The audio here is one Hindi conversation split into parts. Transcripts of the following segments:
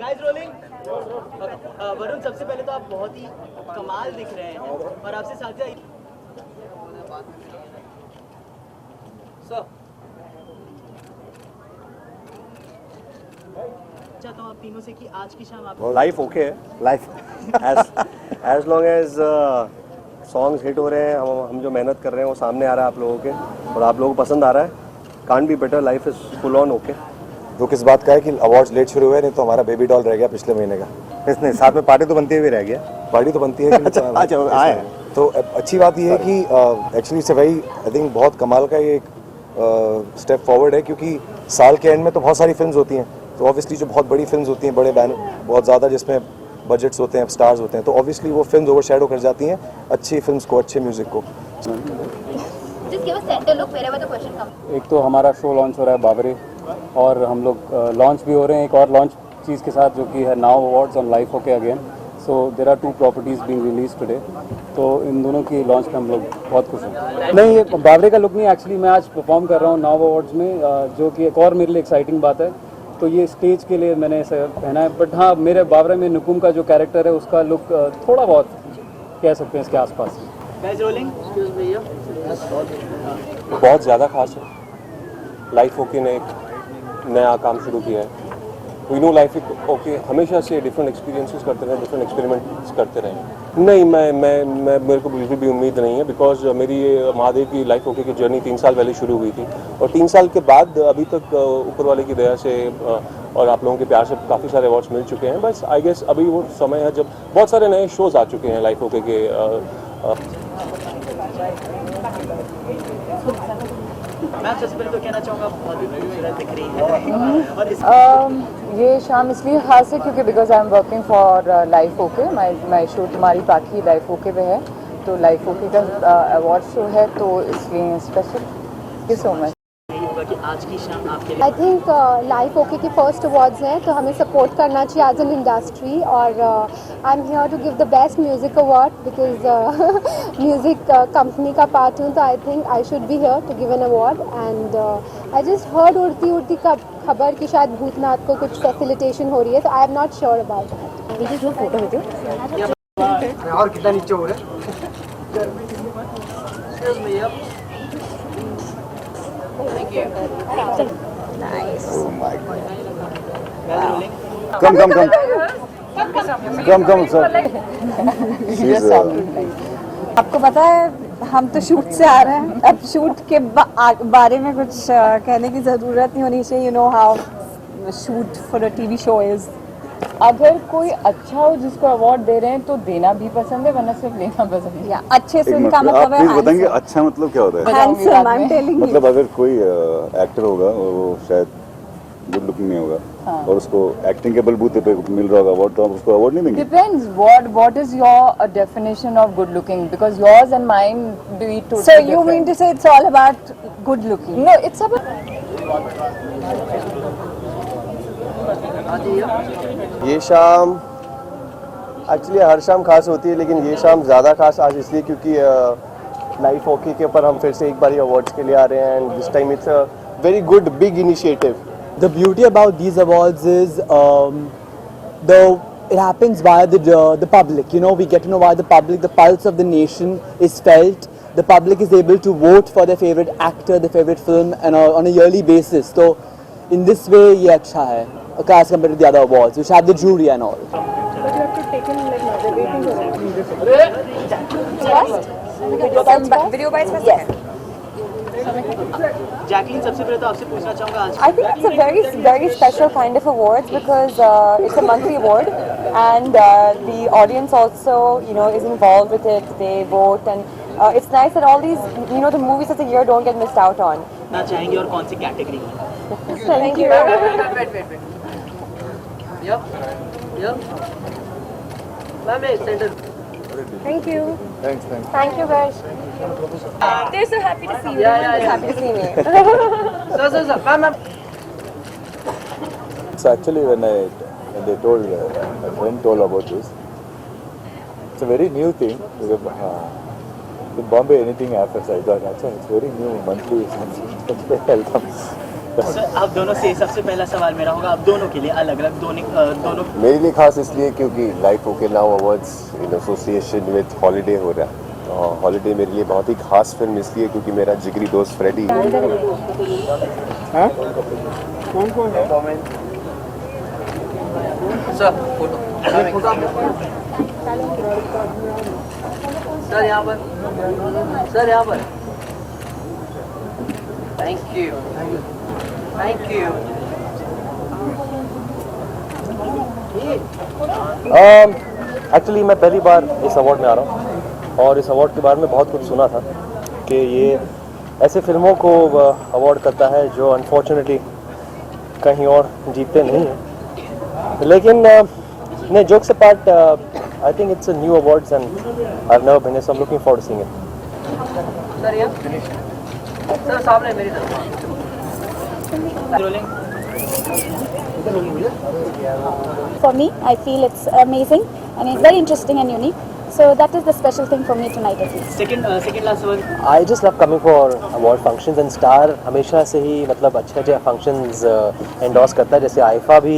Guys rolling. वरुण, सबसे पहले तो आप बहुत ही कमाल दिख रहे हैं और आपसे साथ चाहता हूँ आप तीनों से कि आज की शाम आप लाइफ ओके है, life as long as songs hit हो रहे हैं, हम जो मेहनत कर रहे हैं वो सामने आ रहा है आप लोगों के और आप लोगों को पसंद आ रहा है। Can't be better, life is full on okay. तो किस बात का है कि अवार्ड्स लेट शुरू हुए, नहीं तो हमारा बेबी डॉल रह गया पिछले महीने का। इसने साथ में पार्टी तो बनती हुई रह गया। पार्टी तो बनती है कि अच्छा आए। तो अच्छी बात यह है कि एक्चुअली से भाई आई थिंक बहुत कमाल का ये एक स्टेप फॉरवर्ड है, क्योंकि साल के एंड में तो बहुत सारी फिल्म्स होती हैं, तो ऑब्वियसली जो बहुत बड़ी फिल्म्स होती हैं, बड़े बैनर बहुत ज़्यादा जिसमें बजट्स होते हैं, स्टार्स होते हैं, तो ऑब्वियसली वो फिल्म्स ओवरशैडो कर जाती हैं अच्छी फिल्म्स को, अच्छे म्यूजिक को। एक तो हमारा शो लॉन्च हो रहा है बाबरे, और हम लोग लॉन्च भी हो रहे हैं एक और लॉन्च चीज़ के साथ जो कि है now awards on Life OK again. So there are 2 properties being release today, तो इन दोनों की लॉन्च में हम लोग बहुत खुश हैं। नहीं, ये बाबरे का लुक नहीं, एक्चुअली मैं आज परफॉर्म कर रहा हूँ नाउ अवार्ड्स में, जो कि एक और मेरे लिए एक्साइटिंग बात है। तो ये स्टेज के लिए मैंने ऐसा पहना है, बट हाँ मेरे बाबरे में नुकुम का जो कैरेक्टर है उसका लुक थोड़ा बहुत कह सकते हैं इसके आसपास। Guys rolling. बहुत ज़्यादा खास है। लाइफ ओके ने एक नया काम शुरू किया है। वी नो लाइफ ओके हमेशा से डिफरेंट एक्सपीरियंसेस करते रहे, डिफरेंट एक्सपेरिमेंट्स करते रहे। नहीं, मैं मेरे को बिल्कुल भी उम्मीद नहीं है, बिकॉज मेरी ये महादेव की लाइफ ओके की जर्नी 3 साल पहले शुरू हुई थी, और 3 साल के बाद अभी तक ऊपर वाले की दया से और आप लोगों के प्यार से काफ़ी सारे अवार्ड्स मिल चुके हैं। बस आई गेस अभी वो समय है जब बहुत सारे नए शोज़ आ चुके हैं लाइफ ओके के। मैं सबसे पहले तो कहना चाहूँगा बहुत ही खूबसूरत दिख रही है और ये शाम इसलिए खास है क्योंकि because I am working for life okay, my show तुम्हारी पाखी लाइफ ओके पे है, तो लाइफ ओके का अवार्ड शो है, तो इसलिए special. Thank you so much. यही होगा कि आज की शाम आपके लिए आई थिंक लाइफ ओके के फर्स्ट अवार्ड्स हैं, तो हमें सपोर्ट करना चाहिए एज एन इंडस्ट्री, और I am here to give the best music award because music company का पार्ट हूँ, तो I think I should be here to give an award. And I just heard उड़ती खबर कि शायद भूतनाथ को कुछ फैसिलिटेशन हो रही है, तो I am not sure about that. मुझे जो फोटो होती है और कितना नीचे हो रहा है। Nice. Oh my God. Come sir. आपको पता है हम तो शूट से आ रहे हैं, अब शूट के बारे में कुछ कहने की ज़रूरत नहीं होनी चाहिए। You know how shoot for a TV show is. अगर कोई अच्छा हो जिसको अवार्ड दे रहे हैं तो देना भी पसंद है, वरना सिर्फ लेना पसंद है। या अच्छे से उनका मतलब है। आप बताएंगे अच्छा मतलब क्या होता है? Handsome, I am telling you. मतलब अगर कोई एक्टर होगा और वो शायद गुड लुकिंग नहीं होगा, हाँ। और उसको एक्टिंग के बलबूते पे मिल रहा होगा अवार्ड, तो आप उसको अवार्ड नहीं देंगे? Depends what is your definition of good looking, because yours and mine do it totally different. So you mean to say it's all about good looking? No, it's about ये शाम एक्चुअली हर शाम खास होती है, लेकिन ये शाम ज़्यादा खास आज इसलिए क्योंकि लाइफ ओके के ऊपर हम फिर से एक बार अवार्ड्स के लिए आ रहे हैं, and this time it's a very good big initiative. The beauty about these awards is it happens via the public. You know, we get to know via the public. The pulse of the nation is felt. The public is able to vote for their favorite actor, their favorite film, and on a yearly basis. So, in this way, ये अच्छा है as compared to the other awards, which have the jury and all. But you have to take in like the waiting video bites first. Yes. Jacqueline, सबसे पहले तो आपसे पूछना चाहूँगा आज I think it's a very special kind of awards because it's a monthly award, and the audience also, you know, is involved with it. They vote, and it's nice that all these, you know, the movies of the year don't get missed out on. ना चाहेंगे और कौन सी category? Thank you. Thank you. Thanks. Thank you guys. They're so happy to see you. Yeah. Happy to see me. Sir. So actually when they told my friend told about this, it's a very new thing. In Bombay anything happens, I thought it's very new monthly something. Sir आप दोनों से सबसे पहला सवाल मेरा होगा, आप दोनों के लिए अलग अलग दोनों मेरे लिए खास इसलिए क्योंकि life okay now awards in association with holiday हो रहा है। और हॉलीडे मेरे लिए बहुत ही खास फिल्म इसलिए क्योंकि मेरा जिगरी दोस्त फ्रेडी सर यहाँ पर, सर यहाँ पर, thank you, thank you. Actually मैं पहली बार इस अवार्ड में आ रहा हूँ और इस अवार्ड के बारे में बहुत कुछ सुना था कि ये ऐसे फिल्मों को अवार्ड करता है जो अनफॉर्चुनेटली कहीं और जीतते नहीं हैं। लेकिन नहीं, jokes apart, I think it's a new awards and I have never been, so I am looking forward to seeing it. Sir ये, सर सामने मेरी तरफ। For me, I feel it's amazing and it's very interesting and unique. So that is the special thing for me tonight at least. Second last one. I just love coming for award functions and Star हमेशा से ही मतलब अच्छे functions endorse करता है, जैसे आईफा भी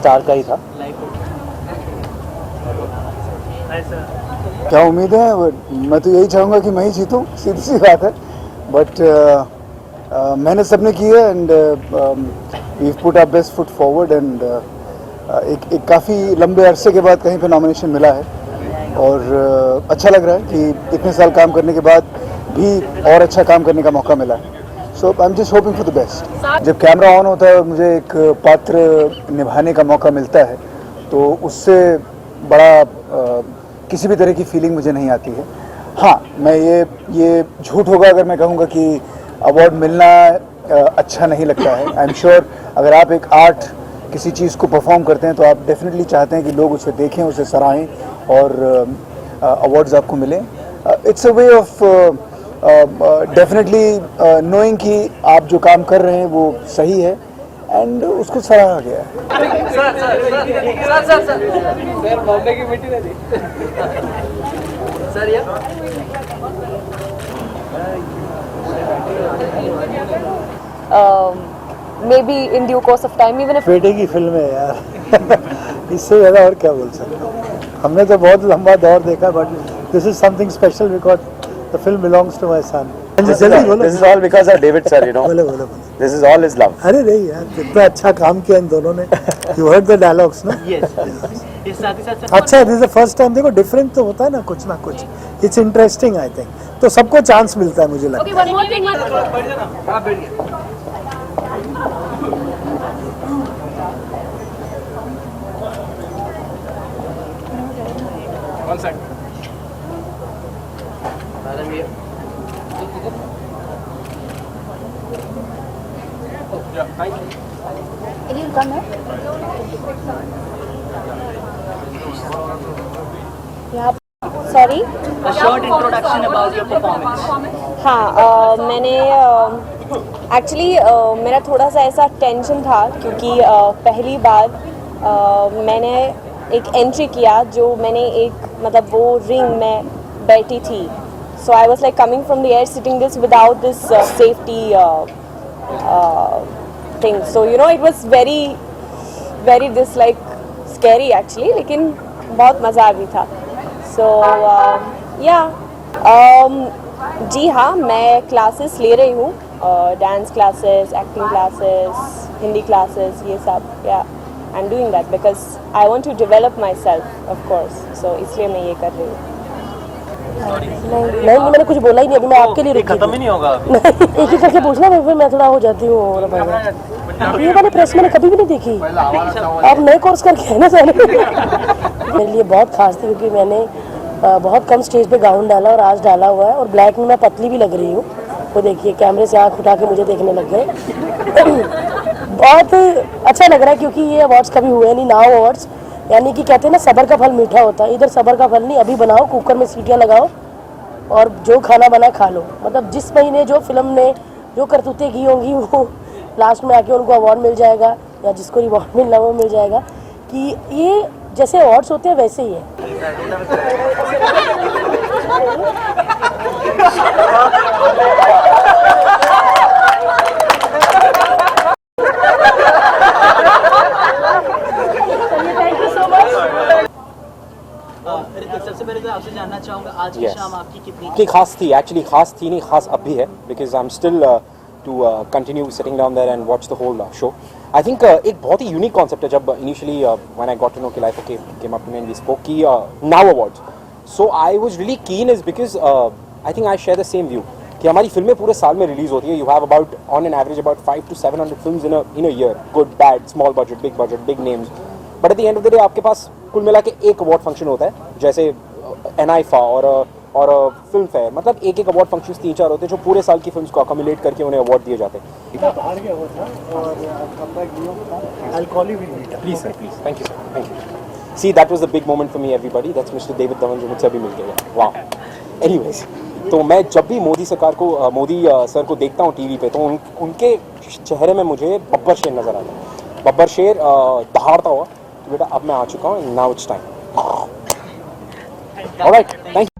Star का ही था। क्या उम्मीद है? मैं तो यही चाहूँगा कि मैं ही जीतूँ, सीधी सी बात है। बट मेहनत सबने की है and we put our best foot forward and एक काफ़ी लंबे अरसे के बाद कहीं पे नॉमिनेशन मिला है और अच्छा लग रहा है कि इतने साल काम करने के बाद भी और अच्छा काम करने का मौका मिला है। So I am just hoping for the best. जब कैमरा ऑन होता है और मुझे एक पात्र निभाने का मौका मिलता है तो उससे बड़ा किसी भी तरह की फीलिंग मुझे नहीं आती है। हाँ, मैं ये झूठ होगा अगर मैं कहूँगा कि अवार्ड मिलना अच्छा नहीं लगता है। आई एम श्योर अगर आप एक आर्ट किसी चीज़ को परफॉर्म करते हैं तो आप डेफिनेटली चाहते हैं कि लोग उसे देखें, उसे सराहें और अवार्ड्स आपको मिलें। It's a way of definitely knowing कि आप जो काम कर रहे हैं वो सही है एंड उसको सराहा गया है। सर बॉम्बे की मिट्टी नहीं थी। सर ये maybe in due course of time, even if बेटे की फिल्म है यार इससे ज़्यादा और क्या बोल सकते हैं। हमने तो बहुत लंबा दौर देखा but this is something special because the film belongs to my son. This is all because of David sir, you know. बोलो। This is all his love. अरे नहीं यार, कितना अच्छा काम किया इन दोनों ने। You heard the dialogues ना? Yes. इस साथ ही साथ अच्छा, this is the first time. देखो डिफरेंट तो होता है ना कुछ। It's interesting I think. तो सबको चांस मिलता है मुझे लगता है। Okay, one more thing. आप बैठ गए। One second. मैडम ये Can you come here? Yeah. Sorry. A short introduction about your performance. हाँ, मैंने एक्चुअली मेरा थोड़ा सा ऐसा टेंशन था क्योंकि पहली बार मैंने एक एंट्री किया जो मैंने एक मतलब वो रिंग में बैठी थी। So I was like coming from the air sitting this without this safety thing. So you know it was very this like scary actually, लेकिन बहुत मज़ा भी था। सो या जी हाँ, मैं क्लासेस ले रही हूँ, dance classes, acting classes, Hindi classes, ये सब। या I am doing that because I want to develop myself of course. So इसलिए मैं ये कर रही हूँ। नहीं, मैंने कुछ बोला ही नहीं। अभी मैं आपके लिए रुकी खत्म ही नहीं होगा। एक ही करके पूछना, फिर मैं थोड़ा हो जाती हूँ। ये वाली प्रेस मैंने कभी भी नहीं देखी। आप नए कोर्स करके है ना सर। मेरे लिए बहुत खास थी क्योंकि मैंने बहुत कम स्टेज पे गाउन डाला और आज डाला हुआ है और ब्लैक में मैं पतली भी लग रही हूँ। वो देखिए, कैमरे से आँख उठा के मुझे देखने लग गए। बहुत अच्छा लग रहा है क्योंकि ये अवार्ड्स कभी हुए नहीं। नाउ अवार्ड्स यानी कि कहते हैं ना, सब्र का फल मीठा होता है। इधर सब्र का फल नहीं, अभी बनाओ, कुकर में सीटियाँ लगाओ और जो खाना बना खा लो। मतलब जिस महीने जो फिल्म ने जो करतूतें की होंगी वो लास्ट में आके उनको अवार्ड मिल जाएगा, या जिसको रिवॉर्ड मिलना वो मिल जाएगा। कि ये जैसे अवार्ड्स होते हैं वैसे ही है। आपसे जानना चाहूँगा आज की Yes. शाम आपकी कितनी इतनी खास थी, एक्चुअली खास थी नहीं, खास अब भी है, because I am still to continue sitting down there and watch the whole show. I think एक बहुत ही यूनिक कॉन्सेप्ट है. जब initially when I got to know कि life okay came up to me and we spoke की now awards, so I was really keen is because I think I share the same view कि हमारी फिल्में पूरे साल में रिलीज होती है. You have about on an average about 500 to 700 films in a year, good bad small budget big names, but at the end of the day आपके पास कुल मिला के एक अवार्ड फंक्शन होता है, जैसे एनआईफा और फिल्म फेयर. मतलब एक अवार्ड फंक्शन 3-4 होते हैं जो पूरे साल की फिल्म्स को अकोमुलेट करके उन्हें अवार्ड दिए जाते हैं. Please sir, please, thank you sir, thank you. See that was the big moment for me everybody. That's mister David Dhawan जो मुझसे अभी मिल गया. वाह. एनीवेज, तो मैं जब भी मोदी सरकार को मोदी सर को देखता हूँ टीवी पे, तो उनके चेहरे में मुझे बब्बर शेर नजर आता है. बब्बर शेर दहाड़ता हुआ कि बेटा अब मैं आ चुका हूँ, now it's time. Alright, thank you.